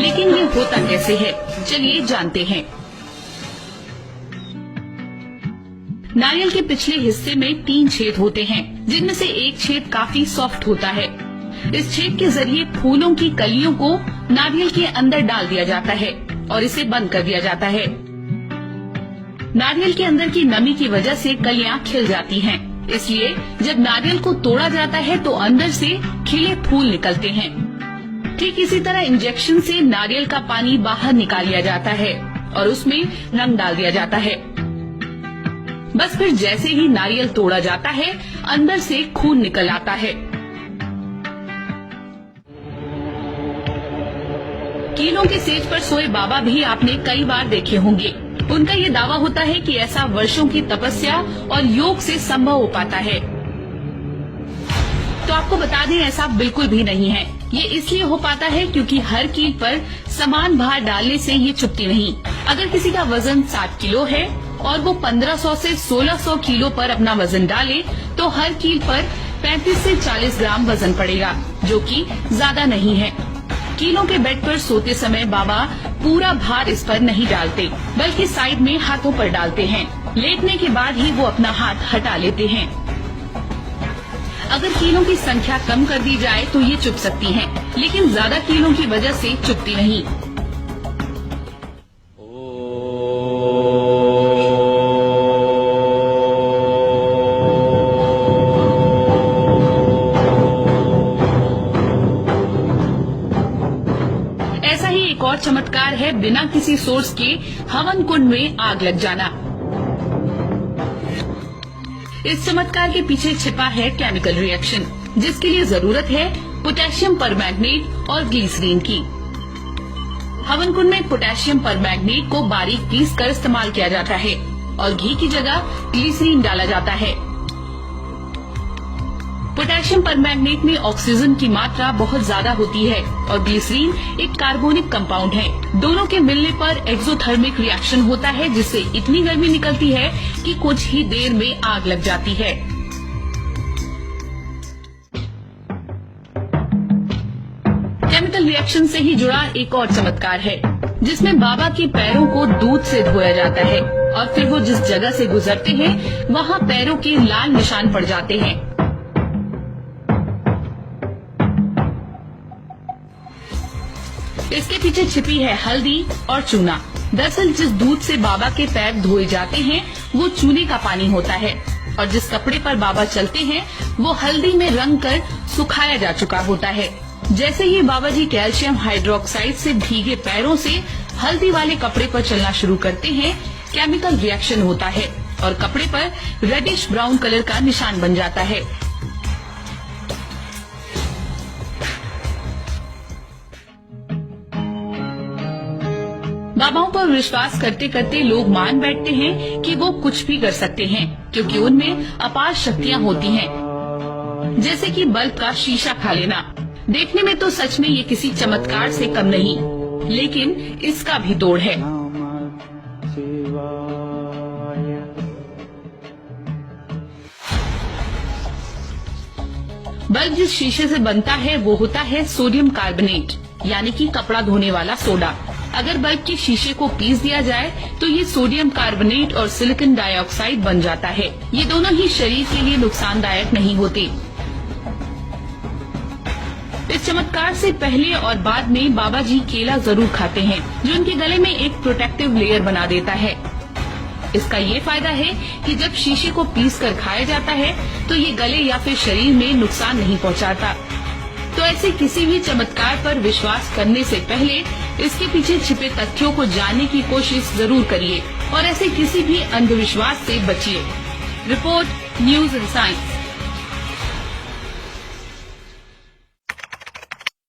लेकिन ये होता कैसे है, चलिए जानते हैं। नारियल के पिछले हिस्से में 3 छेद होते हैं, जिनमें से एक छेद काफी सॉफ्ट होता है। इस छेद के जरिए फूलों की कलियों को नारियल के अंदर डाल दिया जाता है और इसे बंद कर दिया जाता है। नारियल के अंदर की नमी की वजह से कलियां खिल जाती हैं, इसलिए जब नारियल को तोड़ा जाता है तो अंदर से खिले फूल निकलते हैं। ठीक इसी तरह इंजेक्शन से नारियल का पानी बाहर निकाल लिया जाता है और उसमें रंग डाल दिया जाता है। बस फिर जैसे ही नारियल तोड़ा जाता है, अंदर से खून निकल आता है। कीलों के सेज पर सोए बाबा भी आपने कई बार देखे होंगे। उनका ये दावा होता है कि ऐसा वर्षों की तपस्या और योग से संभव हो पाता है। तो आपको बता दें, ऐसा बिल्कुल भी नहीं है। ये इसलिए हो पाता है क्योंकि हर कील पर समान भार डालने से ये चुभती नहीं। अगर किसी का वजन 60 किलो है और वो 1500 से 1600 किलो पर अपना वजन डाले, तो हर कील पर 35 से 40 ग्राम वजन पड़ेगा, जो कि ज्यादा नहीं है। कीलों के बेड पर सोते समय बाबा पूरा भार इस पर नहीं डालते, बल्कि साइड में हाथों पर डालते हैं। लेटने के बाद ही वो अपना हाथ हटा लेते हैं। अगर कीलों की संख्या कम कर दी जाए तो ये चुभ सकती हैं, लेकिन ज्यादा कीलों की वजह से चुभती नहीं। ऐसा ही एक और चमत्कार है बिना किसी सोर्स के हवन कुंड में आग लग जाना। इस चमत्कार के पीछे छिपा है केमिकल रिएक्शन, जिसके लिए जरूरत है पोटेशियम परमैंगनेट और ग्लिसरीन की। हवन कुंड में पोटेशियम परमैंगनेट को बारीक पीस कर इस्तेमाल किया जाता है और घी की जगह ग्लिसरीन डाला जाता है। पोटेशियम परमैंगनेट में ऑक्सीजन की मात्रा बहुत ज्यादा होती है और ग्लिसरीन एक कार्बोनिक कंपाउंड है। दोनों के मिलने पर एक्सोथर्मिक रिएक्शन होता है, जिससे इतनी गर्मी निकलती है कि कुछ ही देर में आग लग जाती है। केमिकल रिएक्शन से ही जुड़ा एक और चमत्कार है, जिसमें बाबा के पैरों को दूध से धोया जाता है और फिर वो जिस जगह से गुजरते हैं वहाँ पैरों के लाल निशान पड़ जाते हैं। इसके पीछे छिपी है हल्दी और चूना। दरअसल जिस दूध से बाबा के पैर धोए जाते हैं वो चूने का पानी होता है और जिस कपड़े पर बाबा चलते हैं वो हल्दी में रंग कर सुखाया जा चुका होता है। जैसे ही बाबा जी कैल्शियम हाइड्रोक्साइड से भीगे पैरों से हल्दी वाले कपड़े पर चलना शुरू करते हैं, केमिकल रिएक्शन होता है और कपड़े पर रेडिश ब्राउन कलर का निशान बन जाता है। बाबाओं पर विश्वास करते करते लोग मान बैठते हैं कि वो कुछ भी कर सकते हैं, क्योंकि उनमें अपार शक्तियां होती हैं। जैसे कि बल्ब का शीशा खा लेना। देखने में तो सच में ये किसी चमत्कार से कम नहीं, लेकिन इसका भी तोड़ है। बल्ब जिस शीशे से बनता है वो होता है सोडियम कार्बोनेट, यानी कि कपड़ा धोने वाला सोडा। अगर बल्ब के शीशे को पीस दिया जाए तो ये सोडियम कार्बोनेट और सिलिकॉन डाइऑक्साइड बन जाता है। ये दोनों ही शरीर के लिए नुकसानदायक नहीं होते। इस चमत्कार से पहले और बाद में बाबा जी केला जरूर खाते हैं, जो उनके गले में एक प्रोटेक्टिव लेयर बना देता है। इसका ये फायदा है कि जब शीशे को पीस कर खाया जाता है तो ये गले या फिर शरीर में नुकसान नहीं पहुंचाता। तो ऐसे किसी भी चमत्कार पर विश्वास करने से पहले इसके पीछे छिपे तथ्यों को जानने की कोशिश जरूर करिए और ऐसे किसी भी अंधविश्वास से बचिए। Report news and science.